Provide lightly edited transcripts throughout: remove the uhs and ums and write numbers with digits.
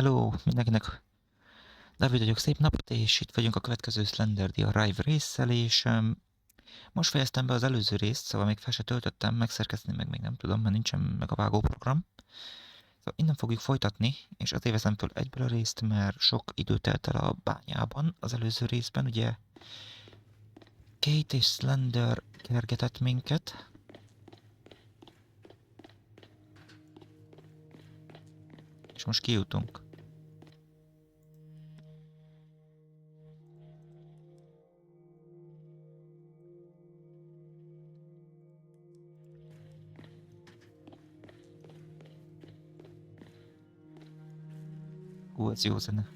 Hello mindenkinek! David vagyok, szép napot, és itt vagyunk a következő Slender The Arrive résszel, és most fejeztem be az előző részt, szóval még fel se töltöttem, megszerkeszteni meg még nem tudom, mert nincsen meg a vágóprogram. Szóval innen fogjuk folytatni, és azért veszem föl egyből a részt, mert sok idő telt el a bányában az előző részben, ugye Kate és Slender kergetett minket. És most kijutunk. Ez jó zene.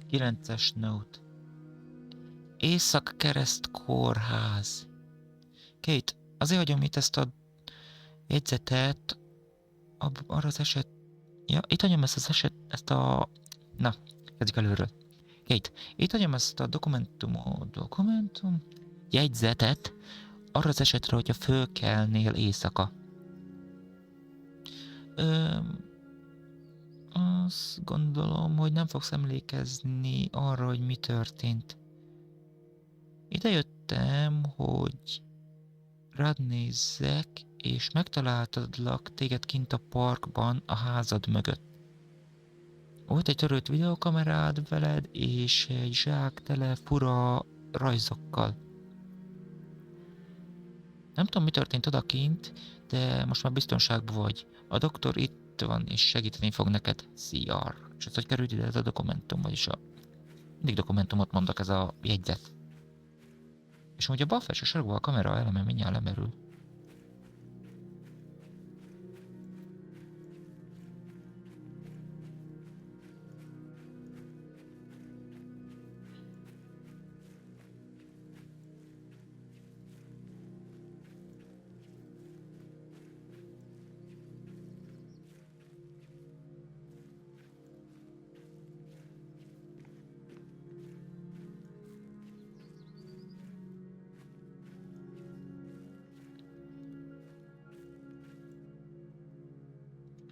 Kilences note. Észak-Kereszt kórház. Kate, azért hagyom itt ezt a jegyzetet arra az eset... Ja, itt hagyom ezt a... Na, kezdjük előről. Kate, itt hagyom ezt a dokumentum... jegyzetet arra az esetre, hogyha fölkelnél éjszaka. Azt gondolom, hogy nem fogsz emlékezni arra, hogy mi történt. Ide jöttem, hogy rád nézzek, és megtaláltalak téged kint a parkban, a házad mögött. Volt egy törött videokamerád veled, és egy zsák tele fura rajzokkal. Nem tudom, mi történt odakint, de most már biztonságban vagy. A doktor itt van, és segíteni fog neked. CR. És az, hogy került ide ez a dokumentum, vagyis mindig dokumentumot mondok, ez a jegyzet. És amúgy a bal felső sarokban a kamera eleme mindjárt lemerül.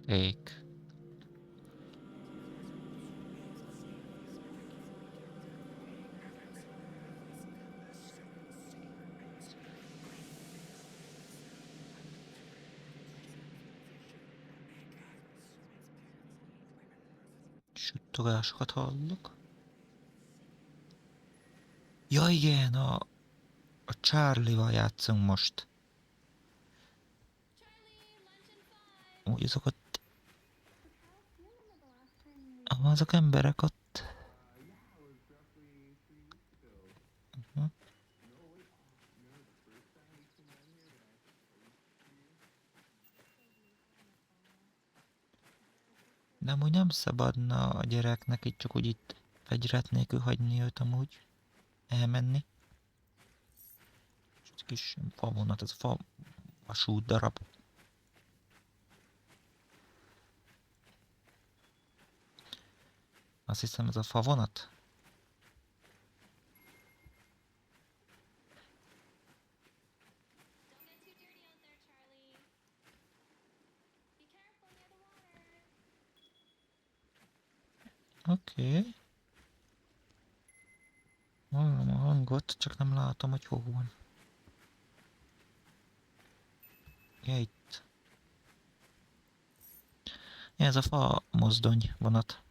Ék. Suttogásokat hallok. Ja igen, a Charlie-val játszunk most. Úgy azokat... Azok emberek ott... De amúgy nem szabadna a gyereknek itt csak úgy itt fegyvert nélkül hagyni őt amúgy elmenni. És egy kis favonat, ez a vasút darab. Azt hiszem ez a favonat. Oké. Hallom a hangot, csak nem látom, hogy hol van. Itt. Ez a fa mozdony vonat.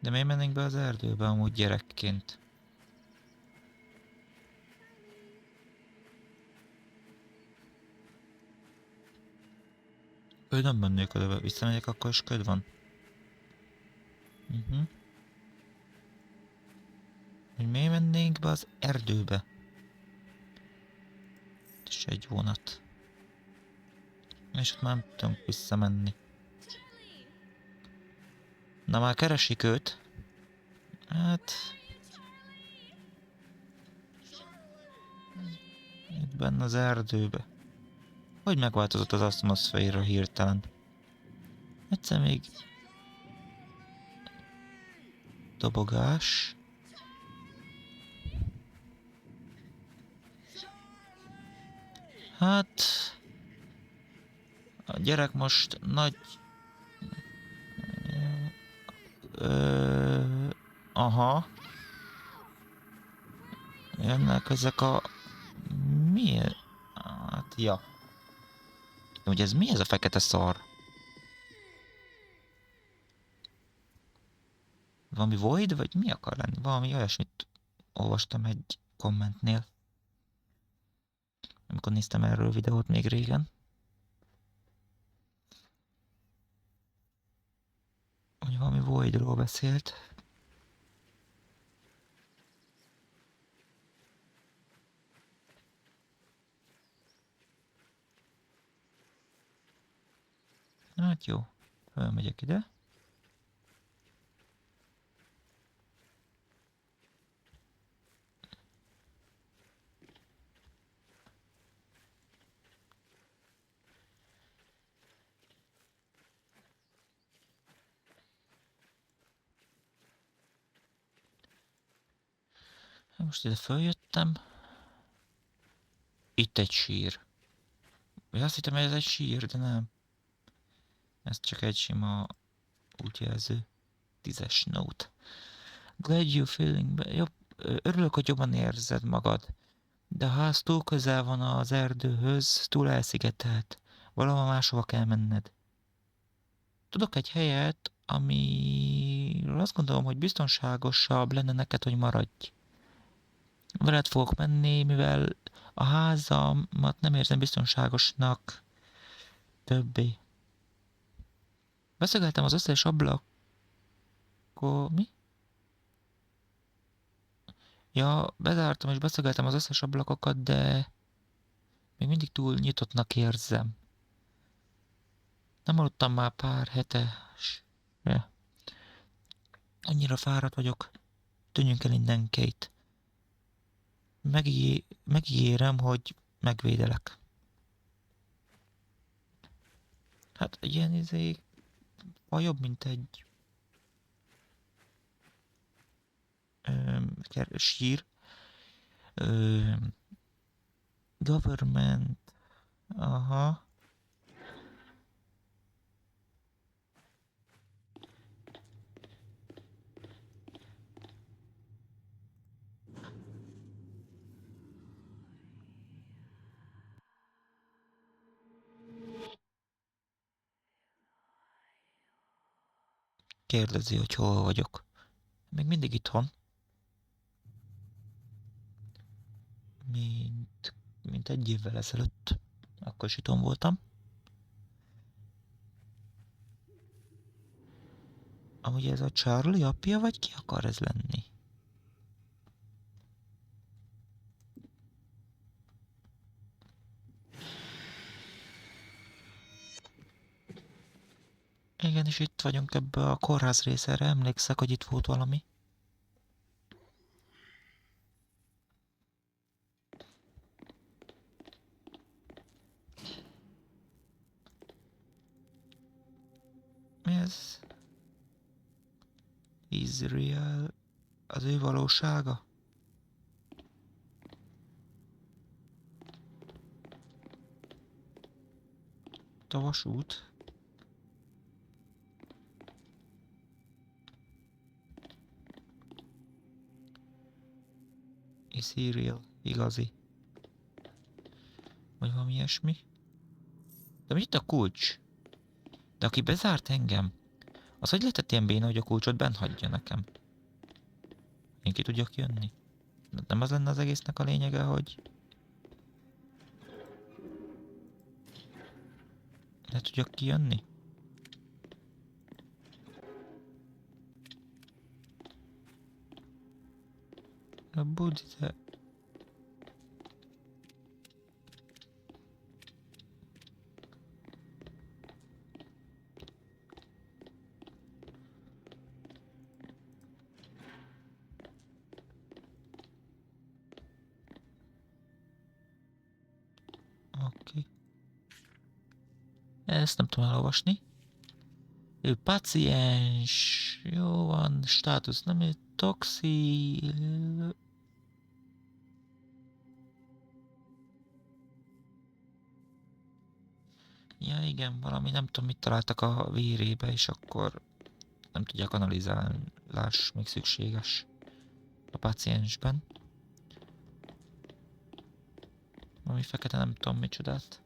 De miért mennénk be az erdőbe amúgy gyerekként? Ő nem mennék oda, visszamegyek, akkor is köd van. Hogy miért mennénk be az erdőbe? És egy vonat. És ott már nem tudunk visszamenni. Na már keresik őt. Hát... Itt benne az erdőbe. Hogy megváltozott az atmoszféra hirtelen? Egyszer még... Dobogás. Hát... A gyerek most nagy... Aha. Jönnek ezek a... Miért? Hát, ja. Ugye ez mi ez a fekete szar? Valami void, vagy mi akar lenni? Valami olyasmit olvastam egy kommentnél. Amikor néztem erről videót még régen. Hogy valami voidról beszélt. Hát jó, fölmegyek ide. Most ide följöttem. Itt egy sír. Vagy azt hittem, hogy ez egy sír, de nem. Ez csak egy sima útjelző. 10-es note. Glad you feeling jobb. Örülök, hogy jobban érzed magad. De a ház túl közel van az erdőhöz, túl elszigetelt. Valahol máshova kell menned. Tudok egy helyet, amiről azt gondolom, hogy biztonságosabb lenne neked, hogy maradj. Veled fogok menni, mivel a házamat nem érzem biztonságosnak többé. Beszélgettem az összes ablakon... Mi? Ja, bezártam és beszélgettem az összes ablakokat, de még mindig túl nyitottnak érzem. Nem aludtam már pár hete. Annyira fáradt vagyok. Tűnjünk el innen, Kate. Megígérem, hogy megvédelek. Hát ilyen jobb, mint egy sír. Government. Aha. Kérdezi, hogy hol vagyok. Még mindig itthon. Mint egy évvel ezelőtt. Akkor is itthon voltam. Amúgy ez a Charlie apja, vagy ki akar ez lenni? Igen, és itt vagyunk ebbe a kórház részére. Emlékszek, hogy itt volt valami. Mi ez? Israel. Az ő valósága? A vasút. Israel. Igazi. Vagy valami ilyesmi. De mit itt a kulcs? De aki bezárt engem, Az, hogy lehetett ilyen béna, hogy a kulcsot benn hagyja nekem? Én ki tudjak jönni? Nem az lenne az egésznek a lényege, hogy le tudjak kijönni? A budite... Oké. Ezt nem tudom elolvasni. Ő paciens. Jó van. Státusz nem ő toxi. Ja igen, valami nem tudom mit találtak a vérébe, és akkor nem tudják analizálás még szükséges a páciensben. Valami fekete nem tudom micsodát.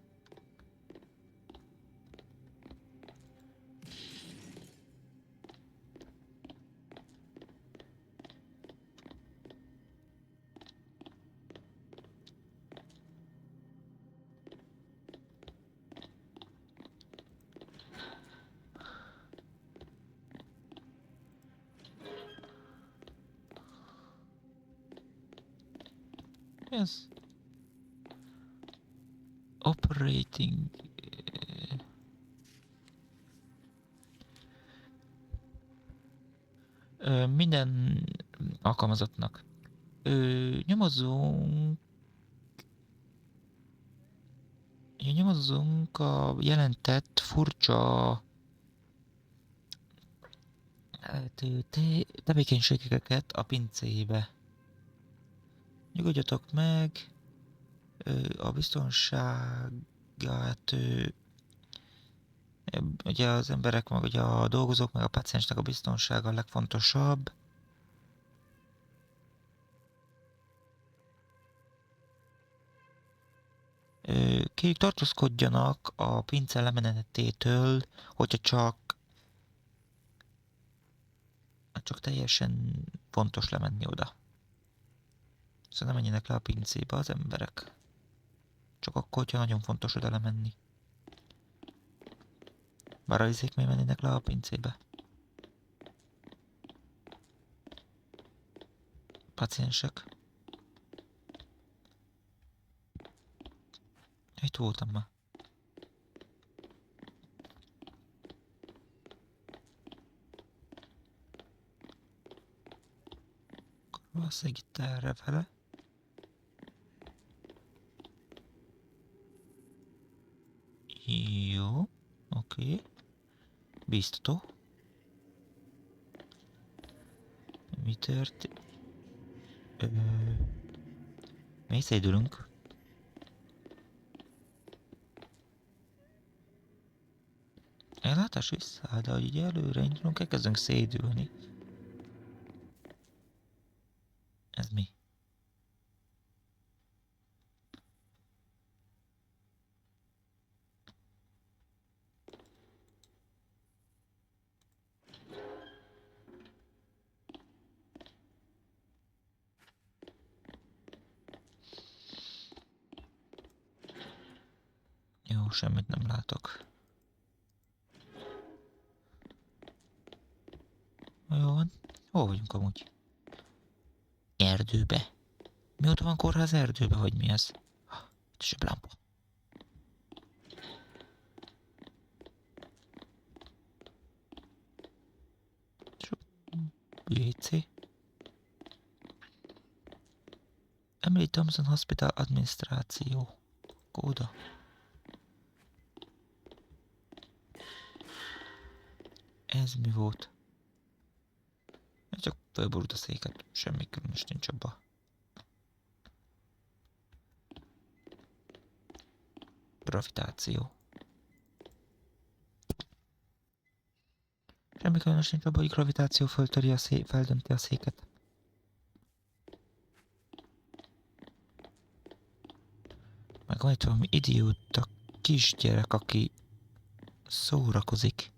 Mi ez? Operating... Minden alkalmazottnak. Nyomozzunk... Nyomozzunk a jelentett furcsa... tevékenységeket a pincébe. Nyugodjatok meg, a biztonságát, ugye az emberek, meg ugye a dolgozók, meg a paciensnek a biztonsága a legfontosabb. Kérjük tartózkodjanak a pince lemenetétől, hogyha csak teljesen fontos lemenni oda. Szóval nem menjenek le a pincébe az emberek. Csak akkor, hogyha nagyon fontos oda lemenni. Bár a izék még mennének le a pincébe. Paciensek. Itt voltam már. Akkor valószínűleg itt erre vele. Jó. Oké. Biztató. Mi történt? Mi szédülünk? Ellátás vissza, de hogy így előre indulunk, elkezdünk szédülni. Ez mi? Jó, semmit nem látok. Jó van. Hol vagyunk amúgy? Erdőbe. Mióta van kórház erdőbe, vagy mi ez? Itt is a lámpa. WC. Emily Thompson Hospital adminisztráció. Kóda. Ez mi volt? Csak fölborult a széket, semmi különös nincs abba. Gravitáció. Semmi különös nincs abba, hogy gravitáció feldönti a széket. Meg van itt valami idióta kisgyerek, aki szórakozik.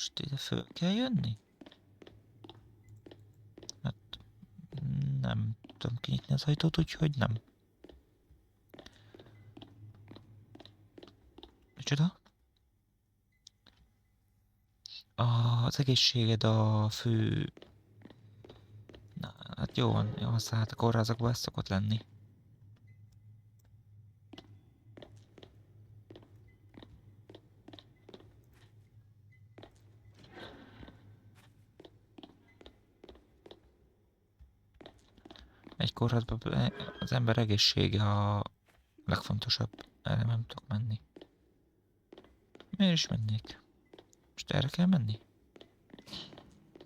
Most ide föl kell jönni? Hát nem tudom kinyitni az ajtót, úgyhogy nem. Micsoda? Az egészséged a fő... Na, hát jó van, jó, aztán hát a kórházakban ez szokott lenni. Egy kórházban az ember egészsége a legfontosabb. Erre nem tudok menni. Miért is mennék? Most erre kell menni?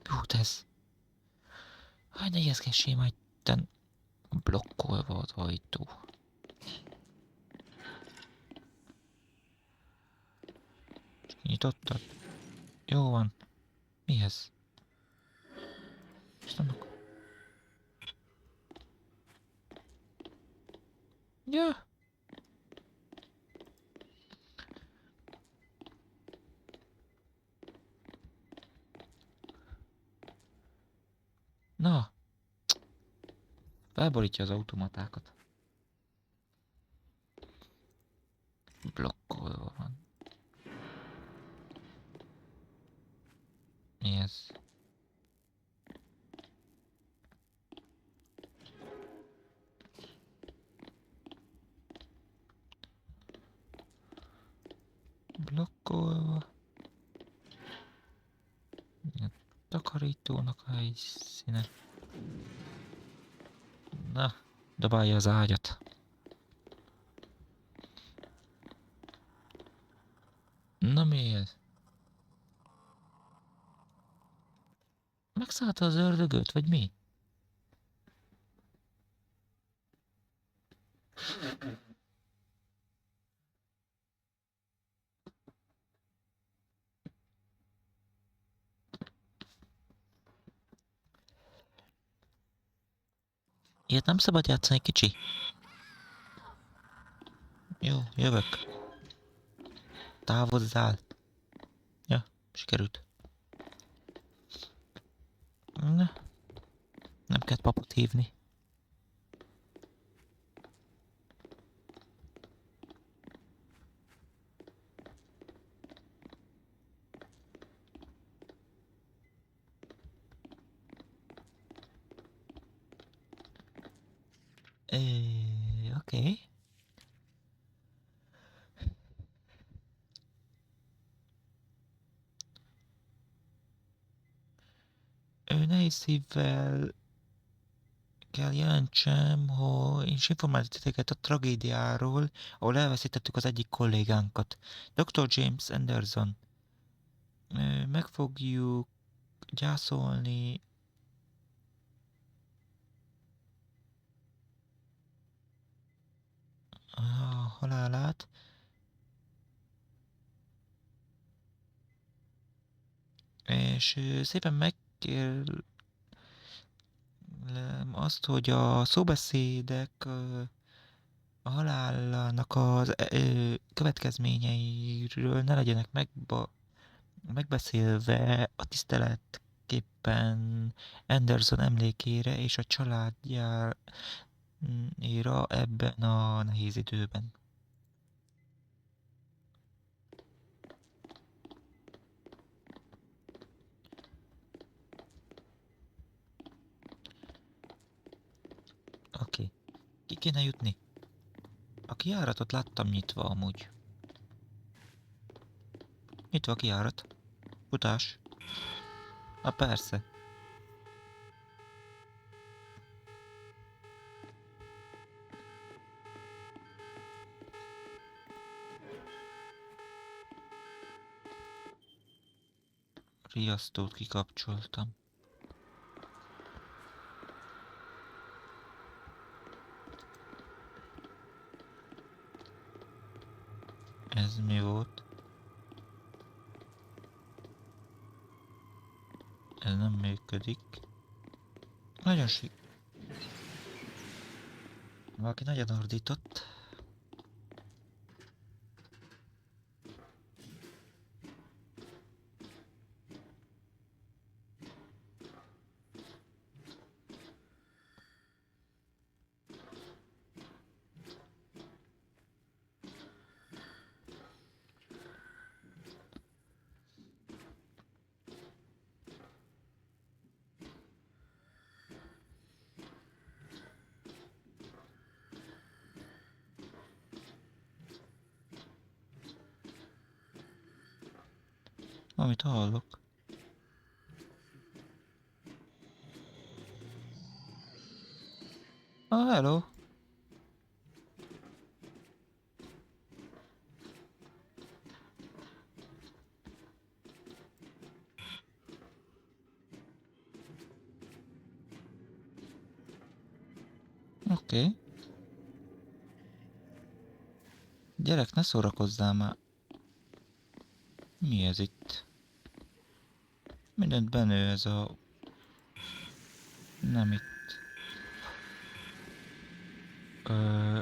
Hú, ez... Hogy ne ijeszgessél majd, itten blokkolva az ajtó. Nyitottad? Jó van. Mi ez? Most nem akar... Ja. Na. Felborítja az automatákat. Blokkolva van. Mi ez? Blokkolva. A takarítónak a helyszíne. Na, dobálja az ágyat. Na mi ez? Megszállta az ördögöt, vagy mi? Ilyet nem szabad játszani, kicsi. Jó, jövök. Távozzál. Ja, sikerült. Na, nem kell papot hívni. Oké. Nehéz szívvel kell jelentsem, hogy én is informáltam titeket a tragédiáról, ahol elveszítettük az egyik kollégánkat. Dr. James Anderson. Meg fogjuk gyászolni a halálát. És szépen megkérlem azt, hogy a szóbeszédek a halálának az következményeiről ne legyenek megbeszélve a tiszteletképpen Anderson emlékére és a családjára ebben a nehéz időben. Oké. Ki kéne jutni? A kijáratot láttam nyitva amúgy. Nyitva a kijárat. Futás. Persze. Riasztót kikapcsoltam. Ez mi volt? Ez nem működik. Nagyon valaki nagyon ordított. Valamit hallok. Ah, hello! Oké. Gyerek, ne szórakozzál már. Mi ez itt? Mindent benő ez a... Nem itt. Ö...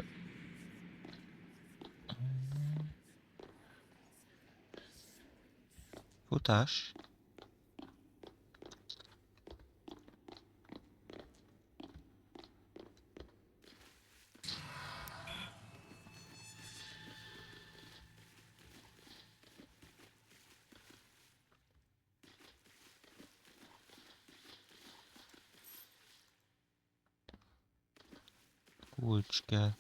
Futás? Kulcs kell.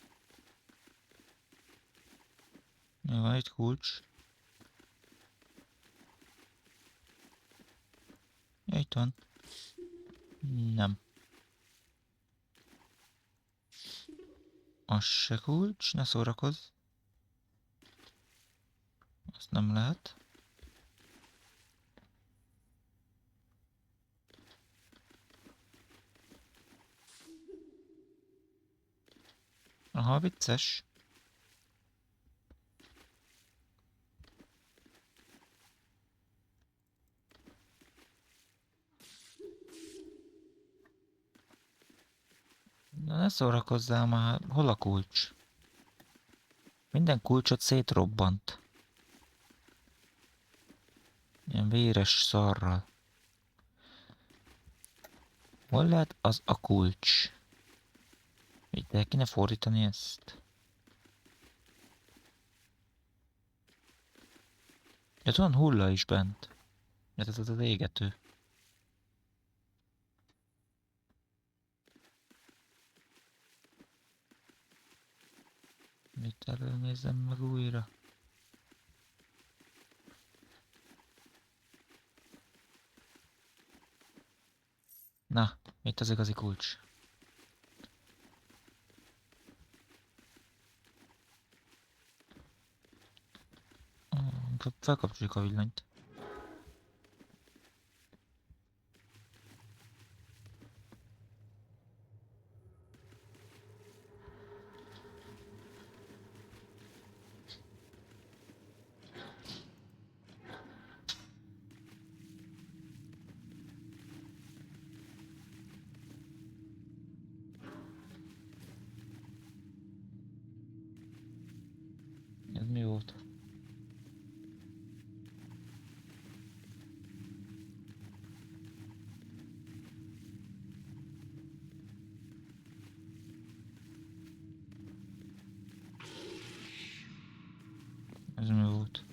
Ja, van egy kulcs. Ja, itt van. Nem. Az se kulcs, ne szórakozz. Azt nem lehet. Aha, vicces. Na, ne szórakozzál már, hol a kulcs? Minden kulcsot szétrobbant. Ilyen véres szarral. Hol lehet az a kulcs? Itt el kéne fordítani ezt. Ja, van hulla is bent. Ja, ez az égető. Itt előnézem meg újra. Na, itt az igazi kulcs. Felkapcsoljuk a villanyt. Ez mi volt? Ez mi volt?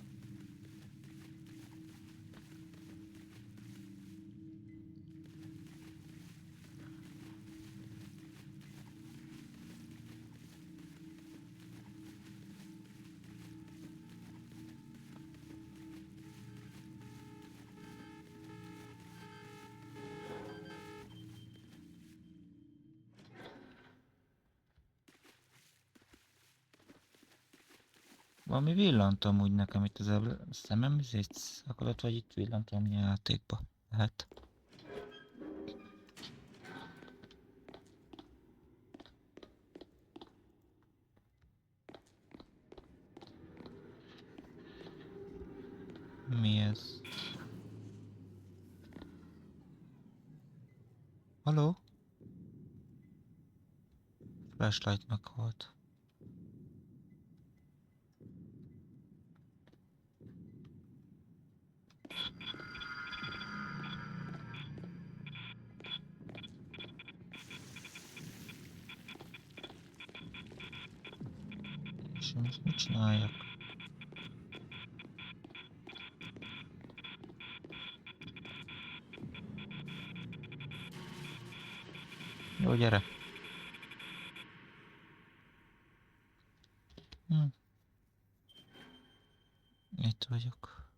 Valami villant amúgy nekem itt az szemem, itt szakadt, vagy itt villant valami játékba. Lehet. Mi ez? Haló? Flashlightnak volt. És most mit csináljak? Jó, gyere. Itt vagyok.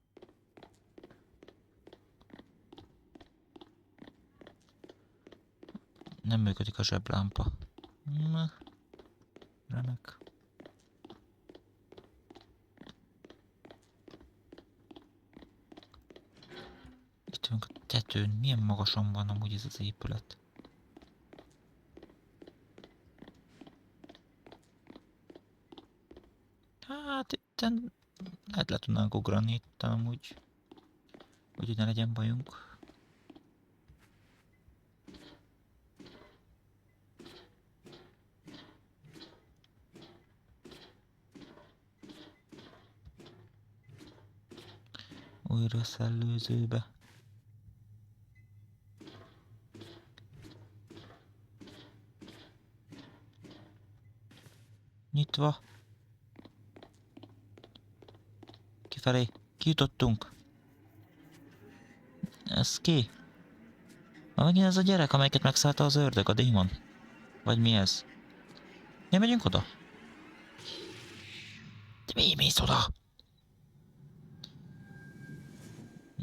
Nem működik a zseblámpa. Na, remek. Itt vagyunk a tetőn. Milyen magasan van amúgy ez az épület? Hát itten lehet le tudnánk ugrani itt amúgy. Úgyhogy ne legyen bajunk. Újra szellőzőbe. Nyitva. Kifelé. Kijutottunk. Ez ki? Megint ez a gyerek, amelyiket megszállta az ördög, a démon. Vagy mi ez? Mi megyünk oda? De mi mész oda?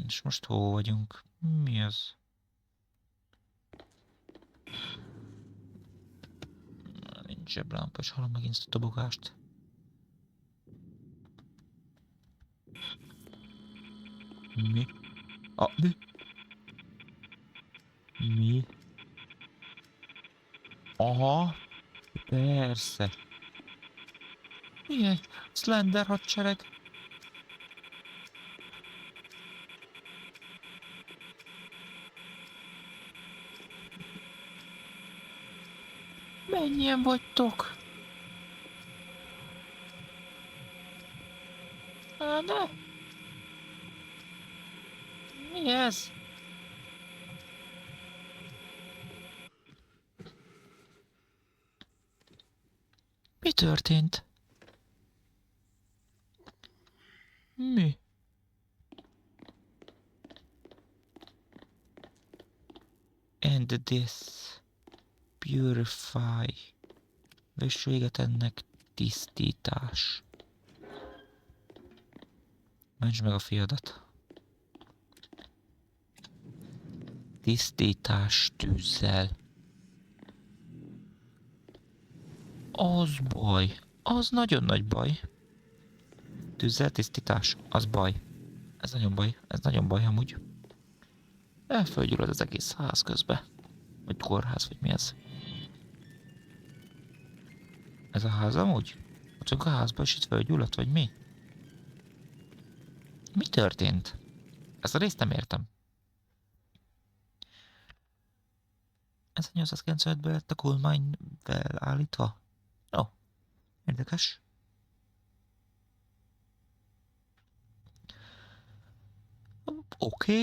És most hol vagyunk? Mi ez? Nincs zseblámpa, és hallom megint ezt a dobogást. Mi? Mi? Mi? Aha. Persze. Milyen? Slender hadsereg. Mennyien vagytok? De? Mi ez? Mi történt? Mi? And this. Purify. Vess véget ennek. Tisztítás. Mentsd meg a fiadat. Tisztítás tűzzel. Az baj. Az nagyon nagy baj. Tűzzel tisztítás. Az baj. Ez nagyon baj. Ez nagyon baj amúgy. Elfölgyullad az egész ház közbe. Vagy kórház, vagy mi ez? Ez a ház amúgy? Ott vagyunk a házba, és itt fölgyulladt, vagy mi? Mi történt? Ezt a részt nem értem. 1895-ből lett a coal mine felállítva? Ó, érdekes. Oké.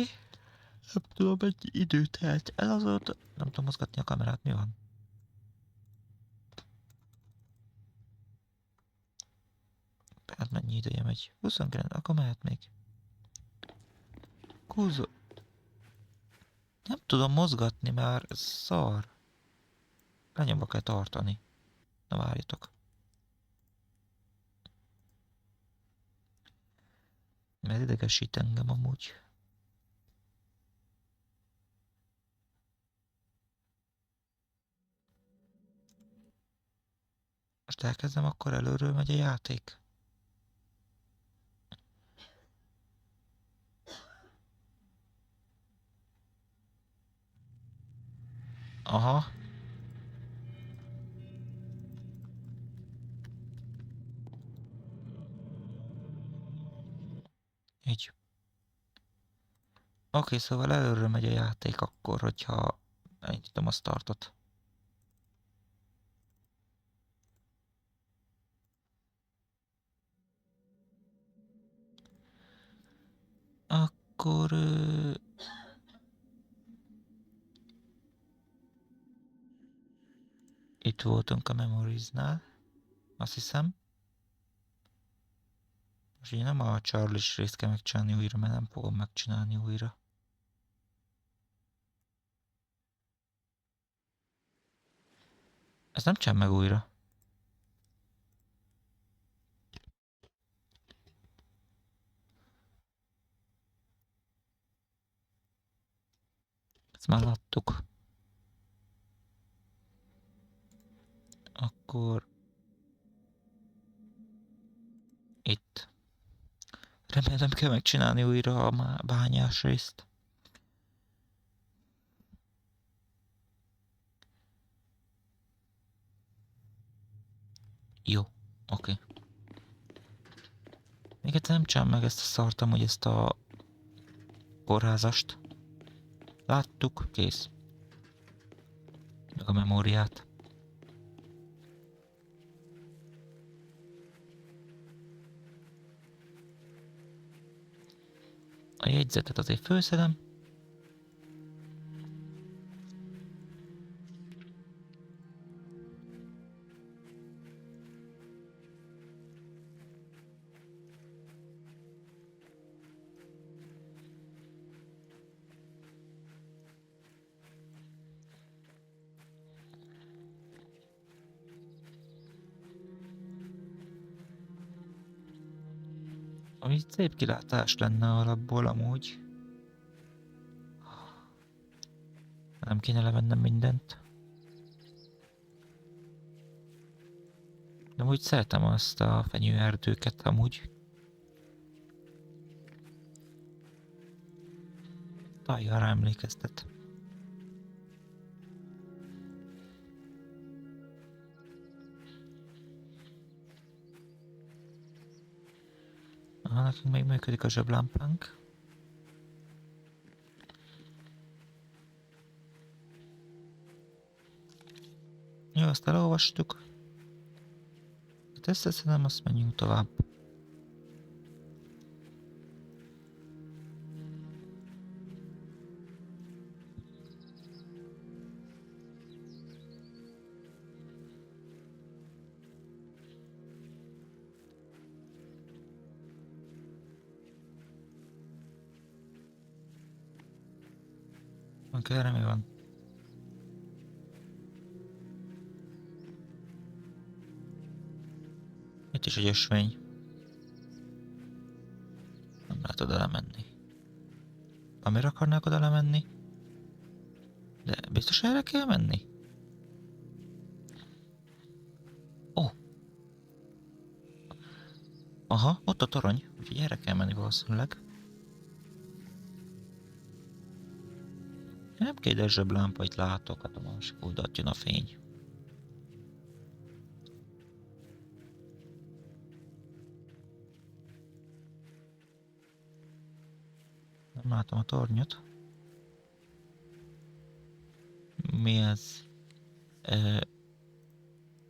Nem tudom, egy idő telt el azóta. Nem tudom mozgatni a kamerát, mi van? Hát mennyi ideje megy? 29, akkor mehet még. Kúzó. Nem tudom mozgatni már, ez szar. Lenyomva kell tartani. Na várjatok. Mert idegesít engem amúgy. Most elkezdem, akkor előről megy a játék. Aha. Így. Oké, szóval előről megy a játék akkor, hogyha elindítom a startot. Akkor... Itt voltunk a Memories-nál. Azt hiszem. Most ugye nem a Charlie-s részt kell megcsinálni újra, mert nem fogom megcsinálni újra. Ezt nem csinálom meg újra. Ezt már láttuk. akkor... Itt. Remélem kell megcsinálni újra a bányás részt. Jó, oké. Még egyszer nem csinálom meg ezt a szart, hogy ezt a kórházast. Láttuk, kész. Meg a memóriát. A jegyzetet azért fölszedem. Ami szép kilátás lenne alapból amúgy. Nem kéne levennem mindent. De amúgy szeretem azt a fenyőerdőket amúgy. Taljára emlékeztet. Nekünk még működik a zseblámpánk. Jó, azt elolvastuk. Hát összeszedem, azt menjünk tovább. Erre mi van? Itt is egy ösvény. Nem lehet oda lemenni. Amire akarnák oda lemenni? De biztos erre kell menni? Ó! Aha, ott a torony. Úgyhogy erre kell menni valószínűleg. Nem kell ide zseblámpa, itt látok, hát a másik oldalt jön a fény. Nem látom a tornyot. Mi ez?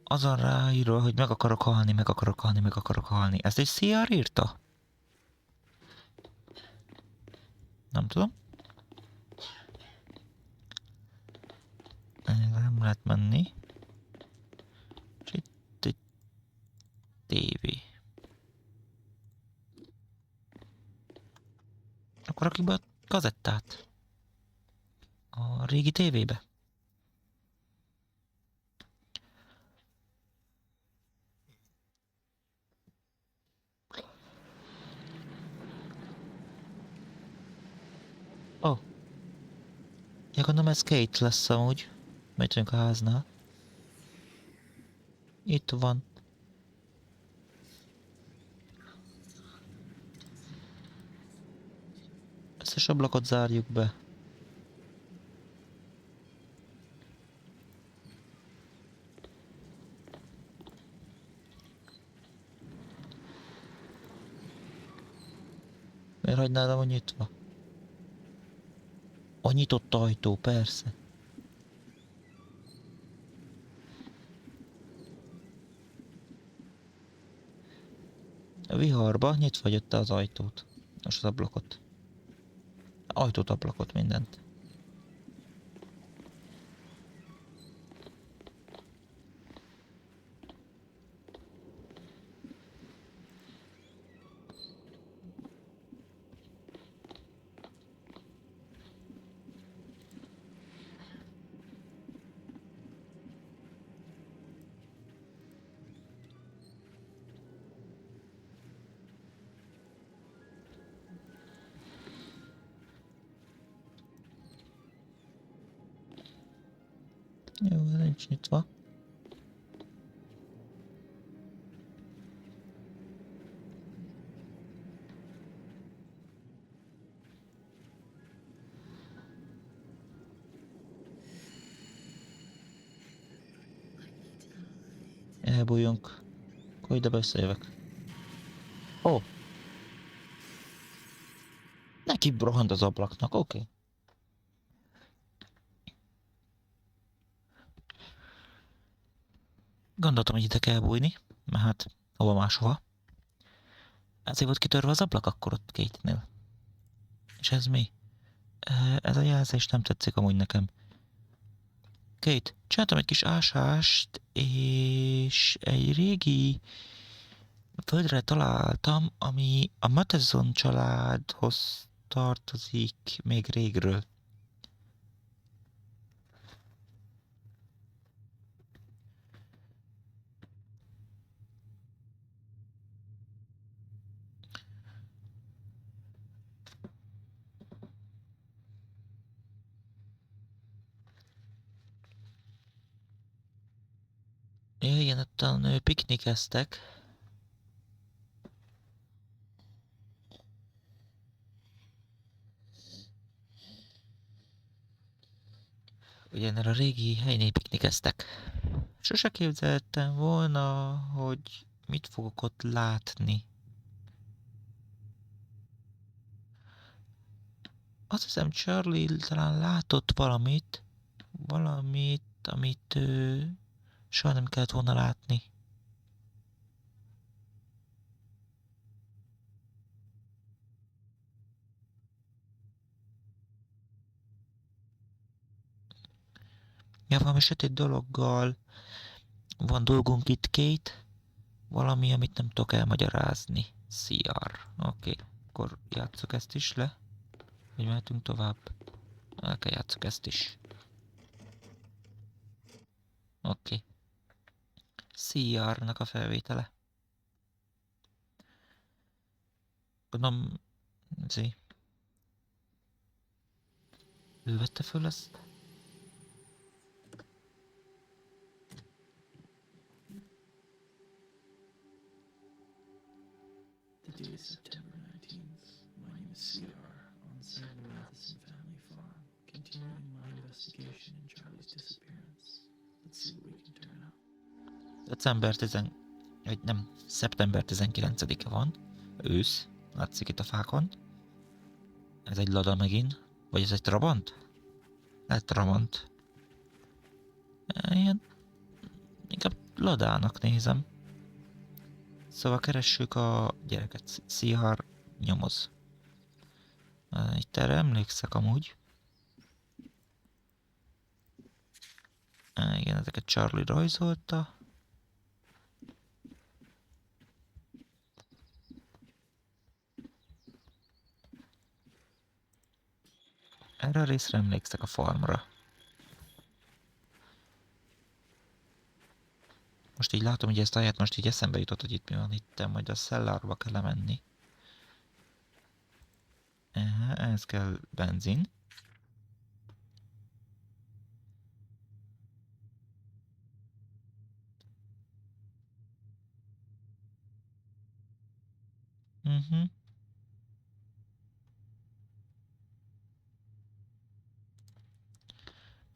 Azon ráírva, hogy meg akarok halni, meg akarok halni, meg akarok halni. Ezt egy CR írta? Nem tudom. Nem lehet menni. És itt egy tévé. Akkor rakjuk be a kazettát. A régi tévébe. Ó. Oh. Ja, gondolom ez Kate lesz amúgy. Majd vagyunk a háznál. Itt van. Összes ablakot zárjuk be. Miért hagynád amúgy nyitva? A nyitott ajtó, persze. A viharba nyitva hagyott az ajtót. Most az ablakot. Ajtót, ablakot, mindent. Jó, ez nincs nyitva. Elbújjunk. Akkor ide összejövök. Ó! Neki rohant az ablaknak, oké. Okay. Gondoltam, hogy ide kell bújni, mert hát hova máshova. Ezért volt kitörve az ablak akkor ott Kate-nél. És ez mi? Ez a jelzés nem tetszik amúgy nekem. Kate, csináltam egy kis ásást, és egy régi földre találtam, ami a Matheson családhoz tartozik még régről. Ja, igen, ott piknikeztek. Ugyanerre a régi helynél piknikeztek. Sose képzeltem volna, hogy mit fogok ott látni. Azt hiszem Charlie talán látott valamit, amit soha nem kellett volna látni. Ja, valami sötét dologgal van dolgunk itt, Kate. Valami, amit nem tudok elmagyarázni. CR. Oké, akkor játsszuk ezt is le. Vagy mehetünk tovább? El kell játsszuk ezt is. Oké. CR-nak a felvétele. Gondolom, ő vette föl ezt? The date is September 19th. My name is CR on Sam Matheson family farm, continuing my investigation in Charlie's disappearance. Let's see what we can turn up. Szeptember 19-e van. Ősz. Látszik itt a fákon. Ez egy Lada megint. Vagy ez egy Trabant? Lehet Trabant. Ilyen... Inkább Ladának nézem. Szóval keressük a gyereket. CR nyomoz. Itt erre emlékszek amúgy. Igen, ezeket Charlie rajzolta. Erre a részre emlékszek a farmra. Most így látom, hogy ezt a helyet most így eszembe jutott, hogy itt mi van itt, majd a szellárba kell menni. Ehhez kell benzin.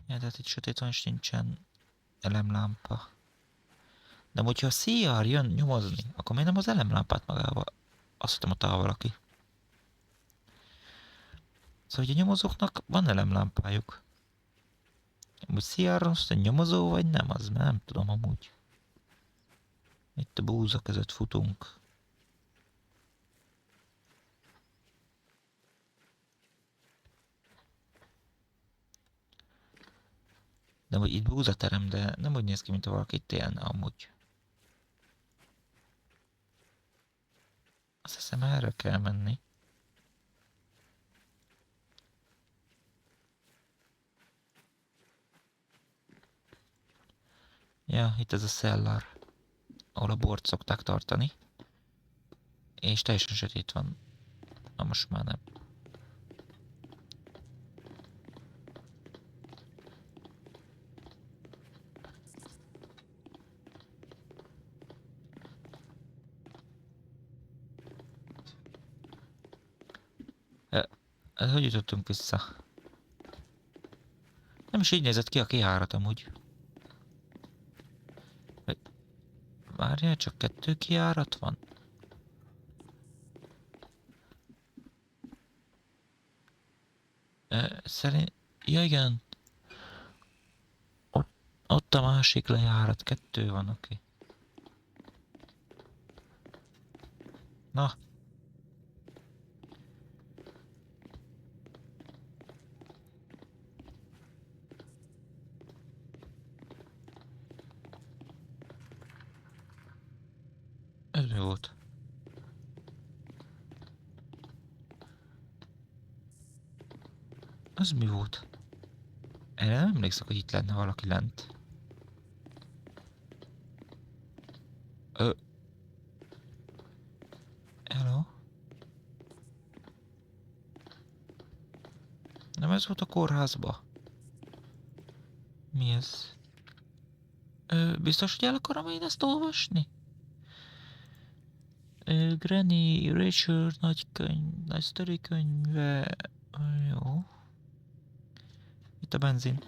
Ja, tehát itt sötét van, és nincsen elemlámpa. De hogyha a CR jön nyomozni, akkor miért nem az elemlámpát magával? Azt hittem, ott áll valaki. Szóval, hogy a nyomozóknak van elemlámpájuk. Amúgy CR most egy nyomozó, vagy nem? Az nem tudom amúgy. Itt a búza között futunk. De hogy itt búzaterem, de nem úgy néz ki, mint ha valaki itt élne amúgy. Azt hiszem, erre kell menni. Ja, itt ez a cellar, ahol a bort szokták tartani. És teljesen sötét van. Na most már nem. Hogy jutottunk vissza? Nem is így nézett ki a kijárat amúgy. Várjál, csak 2 kijárat van? Szerint... Ja igen, ott a másik lejárat, 2 van, oké. Na. Ez mi volt? Az mi volt? Erre nem emlékszek, hogy itt lenne valaki lent. Hello? Nem ez volt a kórházba? Mi ez? Biztos, hogy el akarom én ezt olvasni? Granny Rachel nagy sztori könyve... Jó. Itt a benzin.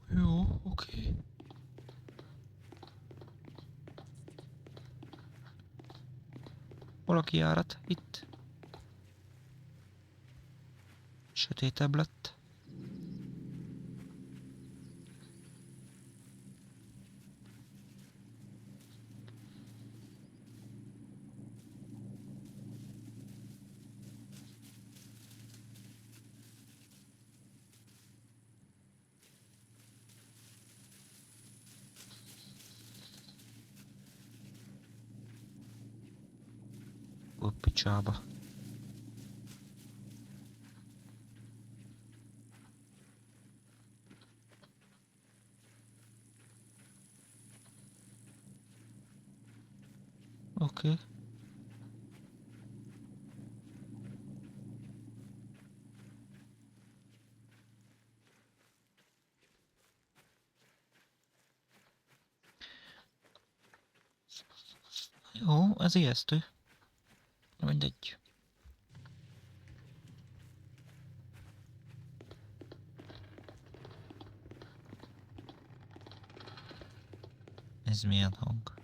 Jó, oké. Hol a kijárat? Itt. Sötétebb lett. Ó, picsába. Oké. Jó, ez ijesztő. Mindegy. Ez milyen hang?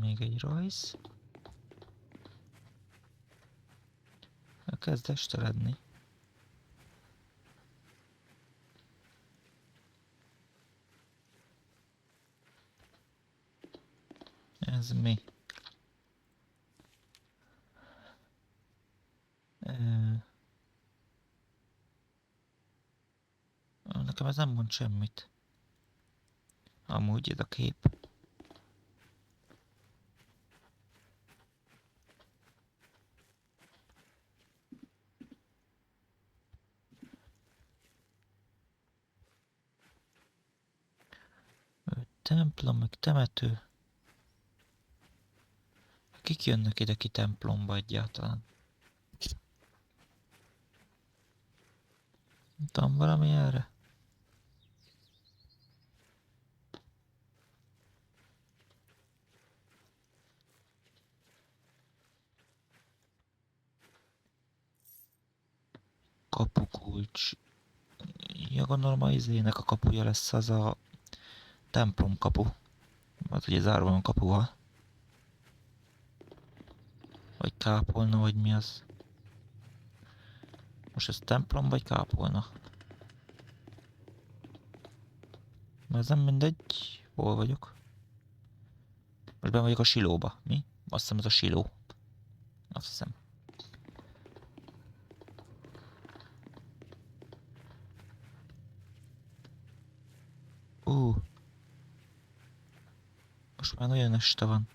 Még egy rajz. Kezd esteledni. Ez mi? Nekem ez nem mond semmit. Amúgy ez a kép. Templom, meg temető. Kik jönnek ide ki templomba egyáltalán? Van valami erre? Kapukulcs. Ja, gondolom a izének a kapuja lesz az a templom kapu. Hát ugye zárva van kapuval. Vagy kápolna, vagy mi az? Most ez templom, vagy kápolna? Mert ez nem mindegy. Hol vagyok? Most benn vagyok a silóba. Mi? Azt hiszem ez a siló. Azt hiszem. Most már nagyon este van.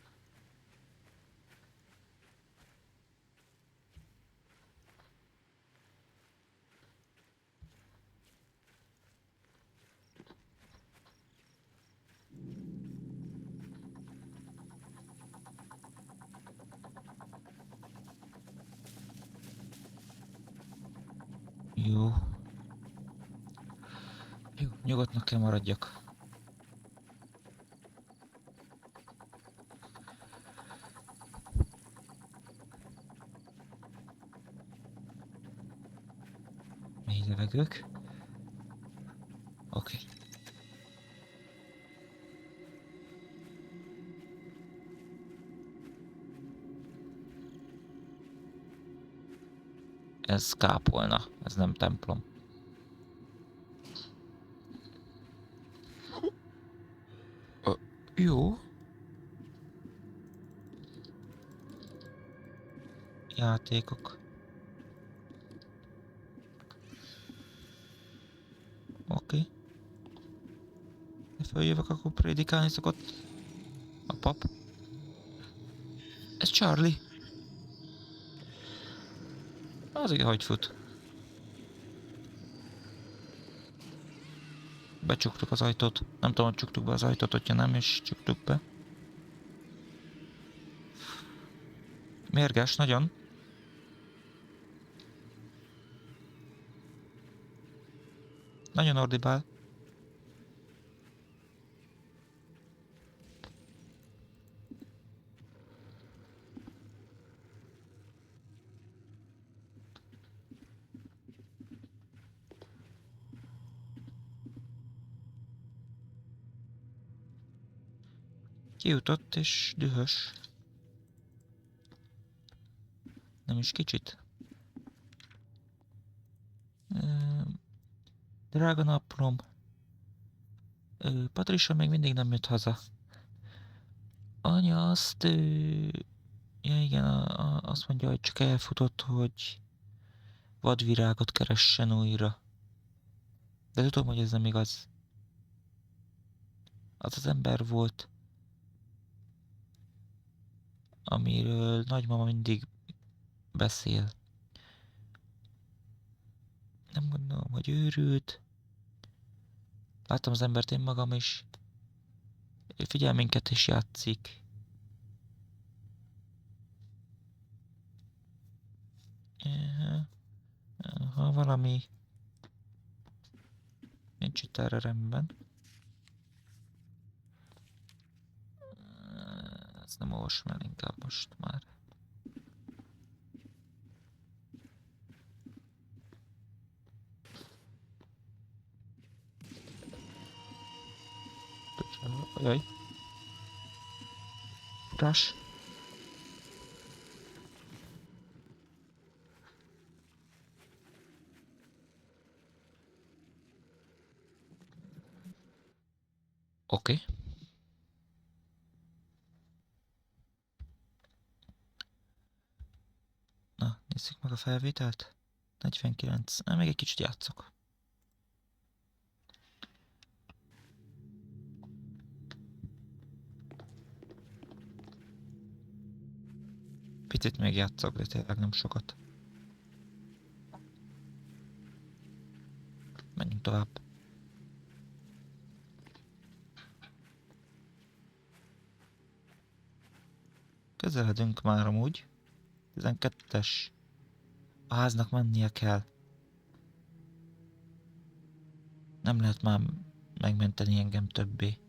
Jó. Jó, nyugodtnak kell maradjak. levegők. Oké. Ez kápolna, ez nem templom. Jó. Játékok. Oké. Följövök, akkor prédikálni szokott a pap. Ez Charlie. Az igen, hogy fut. Becsuktuk az ajtót. Nem tudom, hogy csuktuk be az ajtót, hogyha nem is csuktuk be. Mérges, nagyon. Nagyon ordibál. Kijutott és dühös. Nem is kicsit. Drága naplom. Patricia még mindig nem jött haza. Anya azt... Ja igen, azt mondja, hogy csak elfutott, hogy vadvirágot keressen újra. De tudom, hogy ez nem igaz. Az az ember volt, amiről nagymama mindig beszél. Nem gondolom, hogy őrült. Láttam az embert én magam is. Ő figyel minket és játszik. Ha valami nincs itt erre rendben. Ezt nem olvasom el inkább most már. Ajaj. Rás. Oké. Na, nézzük meg a felvételt. 49. Még egy kicsit játszok. Picit még játszok, de tényleg nem sokat. Menjünk tovább. Közeledünk már amúgy. 12-es. A háznak mennie kell. Nem lehet már megmenteni engem többé.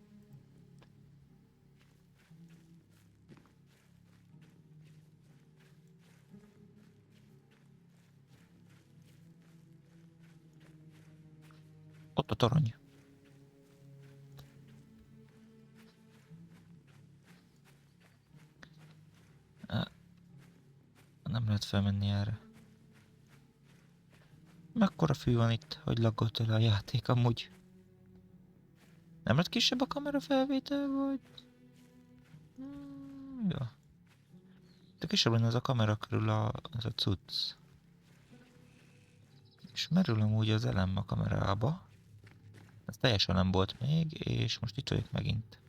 Ott a torony. Nem lehet felmenni erre. Mekkora fű van itt, hogy laggolt el a játék amúgy? Nem lett kisebb a kamera felvétel, vagy? Jó. De kisebb lenne az a kamera körül az a cucc. És merül amúgy az elem a kamerába. Ez teljesen nem volt még, és most itt vagyok megint.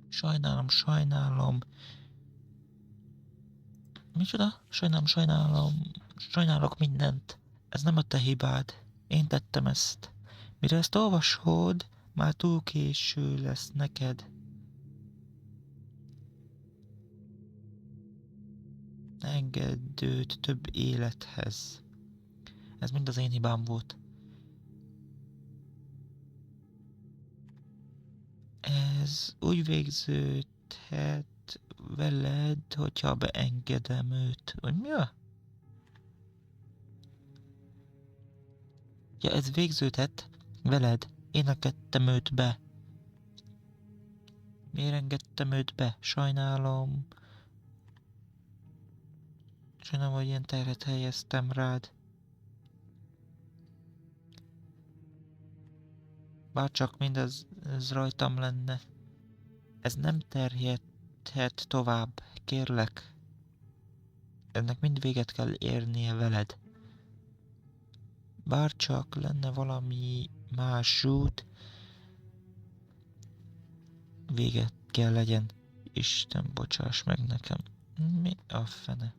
Sajnálom, sajnálom. Micsoda? Sajnálom, sajnálom. Sajnálok mindent. Ez nem a te hibád. Én tettem ezt. Mire ezt olvasod, már túl késő lesz neked. Ne engedd őt több élethez. Ez mind az én hibám volt. Ez úgy végződhet veled, hogyha beengedem őt. Vagy mi a? Ja, ez végződhet veled. Én engedtem őt be. Miért engedtem őt be? Sajnálom. Sajnálom, hogy ilyen terhet helyeztem rád. Bárcsak mindez ez rajtam lenne. Ez nem terjedhet tovább, kérlek. Ennek mind véget kell érnie veled. Bárcsak lenne valami más út, véget kell legyen. Isten, bocsáss meg nekem. Mi a fene?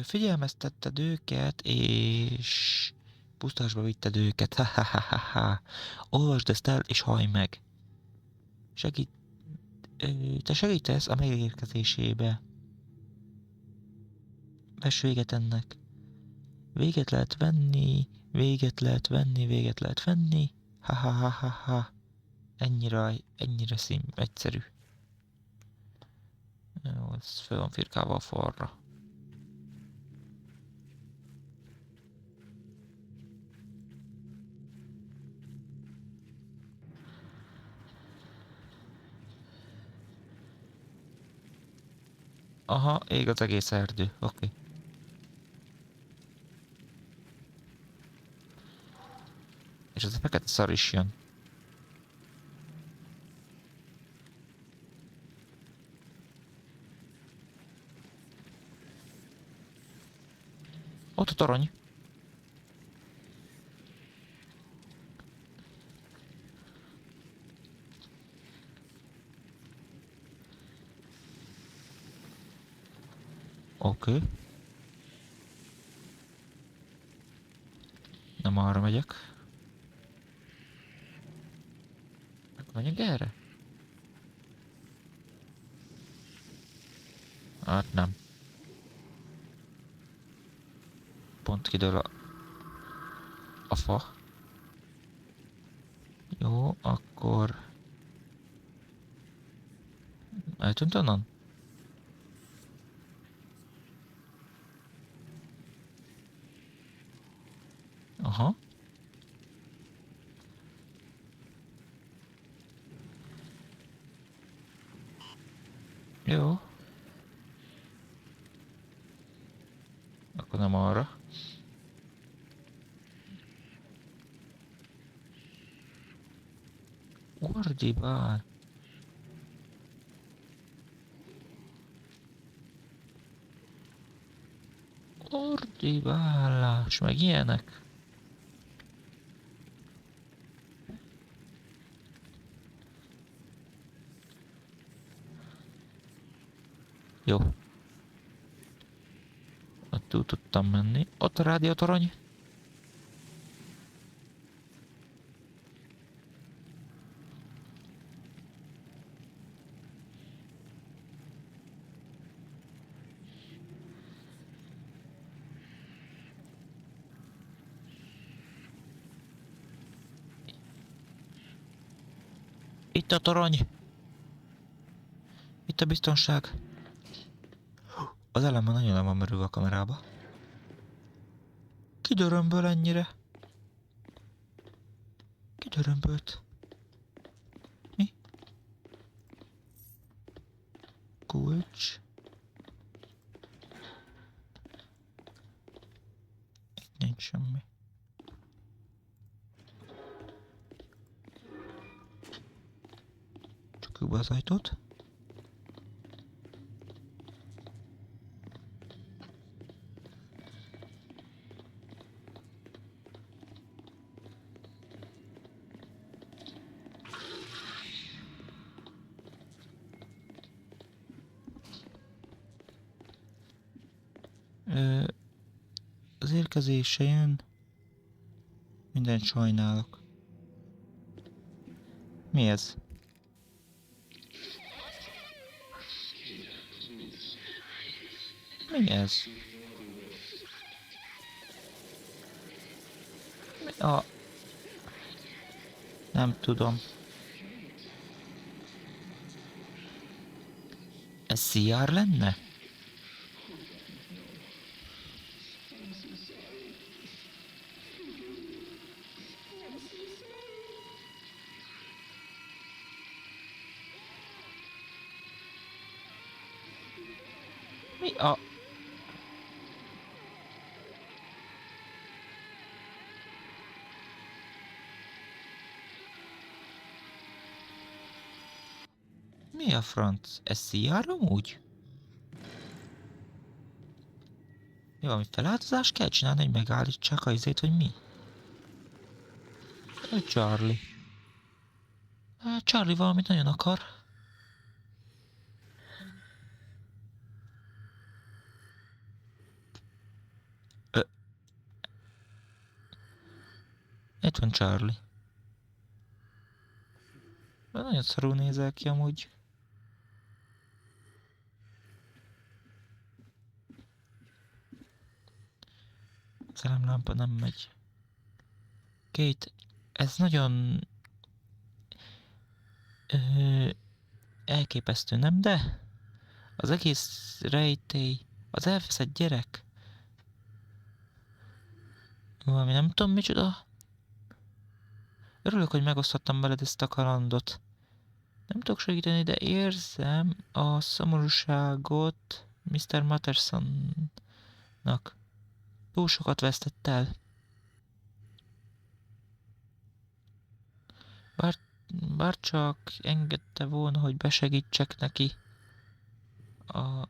Figyelmeztetted őket, és pusztásba vitted őket. Ha. Olvasd ezt el, és hallj meg. Te segítesz a megérkezésébe. Vess véget ennek. Véget lehet venni, véget lehet venni, véget lehet venni. Ha. Ennyire egyszerű. Jó, ez fel van firkálva a falra. Aha, ég az egész erdő, oké. És ez a fekete szar is jön. Ott a torony. Oké. Nem arra megyek. Menjünk erre? Hát nem. Pont kidől a fa. Jó, akkor... Eltűnt onnan? Aha. Jó. Akkor nem arra. Ordibál. Ordibálás, meg ilyenek. Jó. Ott túl tudtam menni. Ott a rádiótorony. Itt a torony. Itt a biztonság. Az elem nagyon le van merülve a kamerába. Ki dörömböl ennyire? Ki dörömbölt? Mi? Kulcs. Itt nincs semmi. Csak be az ajtót. Az érkezésen mindent sajnálok. Mi ez? Mi ez? Nem tudom. Ez CR lenne? Mi a... Mi a franc? Ez CR amúgy? Mi valami feláldozást kell csinálni, hogy megállítsák a izét, vagy mi? Charlie. Charlie valamit nagyon akar. Itt van Charlie. Nagyon szarul nézel ki amúgy. Szellemlámpa nem megy. Kate, ez nagyon... elképesztő, nem? De az egész rejtély, az elveszett gyerek. Valami nem tudom micsoda. Örülök, hogy megoszthattam veled ezt a kalandot. Nem tudok segíteni, de érzem a szomorúságot Mr. Mattersonnak. Túl sokat vesztett el. Bár csak engedte volna, hogy besegítsek neki. Ja,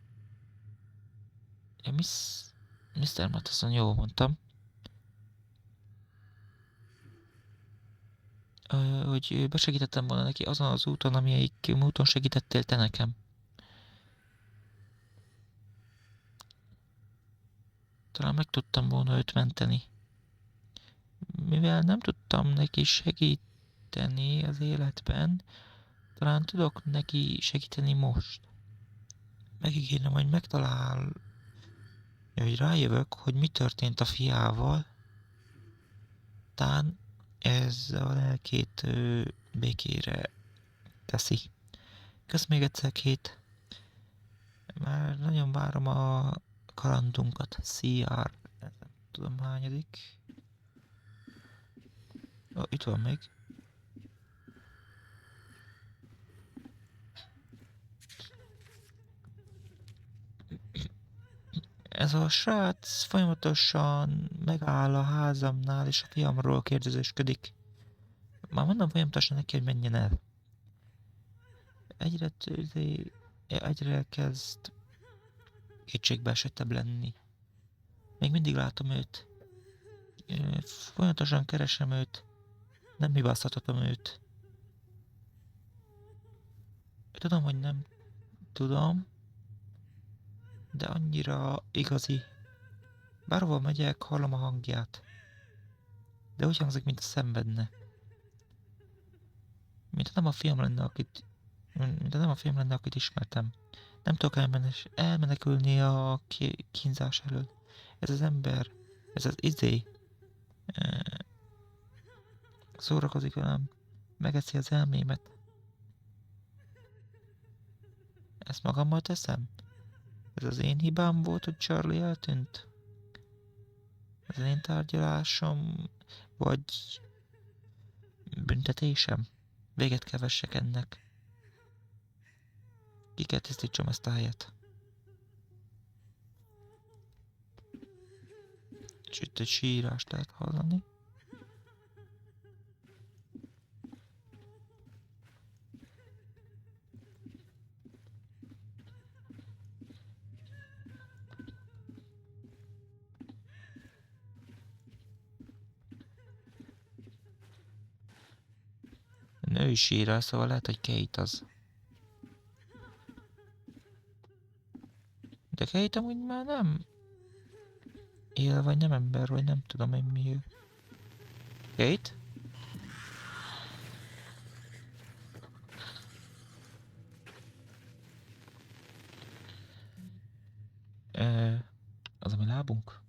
Mr. Matterson, jól mondtam. Hogy besegítettem volna neki azon az úton, amelyik úton segítettél te nekem. Talán meg tudtam volna őt menteni. Mivel nem tudtam neki segíteni az életben, talán tudok neki segíteni most. Megígérem, hogy megtalál, hogy rájövök, hogy mi történt a fiával. Talán ez a lelkét békére teszi. Kösz még egyszer, Kate. Már nagyon várom a kalandunkat. CR. Nem tudom hányadik. Itt van még. Ez a srác folyamatosan megáll a házamnál, és a fiamról kérdezősködik. Már mondom folyamatosan neki, hogy menjen el. Egyre kezd kétségbeesettebb lenni. Még mindig látom őt. Folyamatosan keresem őt. Nem hibáztathatom őt. Tudom, hogy nem tudom, de annyira igazi. Bárhol megyek, hallom a hangját. De úgy hangzik, mint a szenvedne. Mint nem a fiam lenne, akit ismertem. Nem tudok elmenekülni a kínzás elől. Ez az ember, ez az szórakozik velem, megeszi az elmémet. Ezt magammal teszem? Ez az én hibám volt, hogy Charlie eltűnt? Ez az én tárgyalásom, vagy büntetésem? Véget kell vessek ennek. Ki kell tisztítsam ezt a helyet. És itt egy sírást lehet hallani. Női sírás, szóval lehet, hogy Kate az. De Kate amúgy már nem él, vagy nem ember, vagy nem tudom én mi ő. Kate? Az a mi lábunk?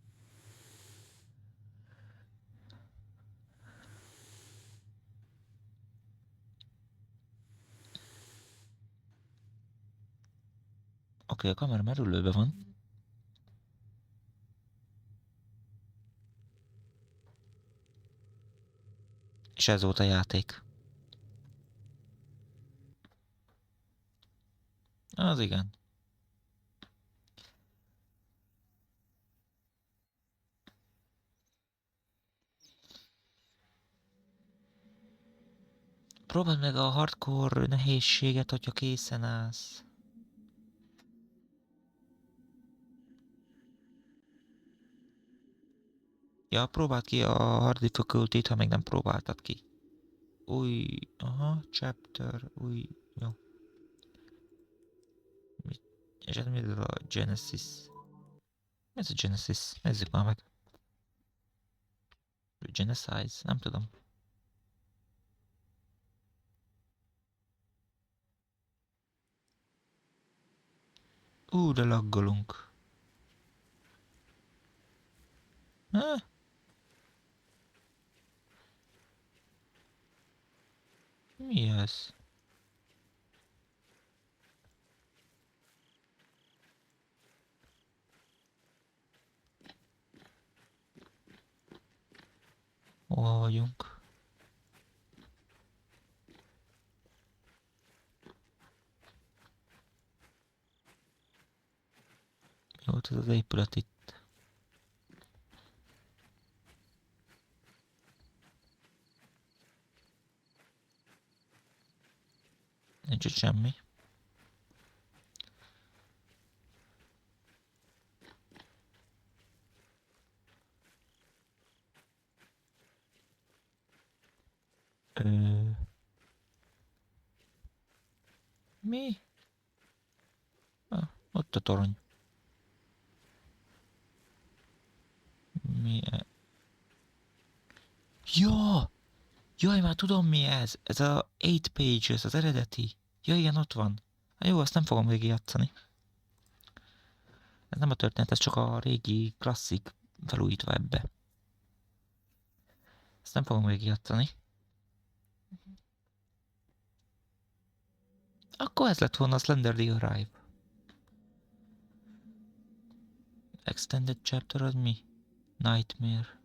Oké, a kamera merülőben van. És ez volt a játék. Az igen. Próbáld meg a hardcore nehézséget, hogyha készen állsz. Ja, próbáld ki a hard difficulty-t, ha még nem próbáltad ki. Új, aha, chapter, új, jó. És ez mi ez a Genesis? Mi ez a Genesis? Nézzük már meg. Genesize? Nem tudom. De laggolunk. Mi ez? Hol vagyunk? Mi volt ez az épület itt? Nincs itt semmi. Mi? Ott a torony. Mi? Ja! Jaj, már tudom mi ez. Ez a 8 pages, az eredeti. Ja, igen, ott van. Jó, azt nem fogom végigjátszani. Ez nem a történet, ez csak a régi klasszik felújítva ebbe. Ezt nem fogom végigjátszani. Akkor ez lett volna a Slender the Arrive. Extended chapter az mi? Nightmare.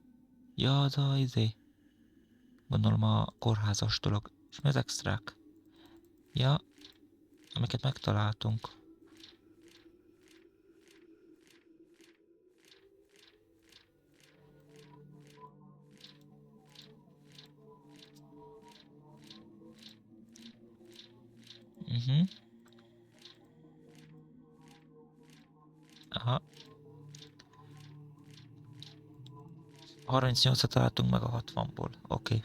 Ja, az a izé. Gondolom a kórházas dolog. És mi az extrák? Ja, amiket megtaláltunk. Aha. 38-at találtunk meg a 60-ból. Oké.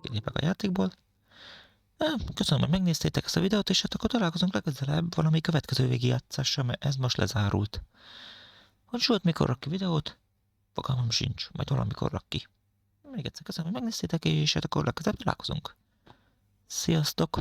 Kilépek a játékból. Köszönöm, hogy megnéztétek ezt a videót, és hát akkor találkozunk legközelebb valami következő végigjátszással, mert ez most lezárult. Hogy volt mikor rak ki videót? Fogalmam sincs, majd valamikor rak ki. Még egyszer köszönöm, hogy megnéztétek, és hát akkor legközelebb találkozunk. Sziasztok!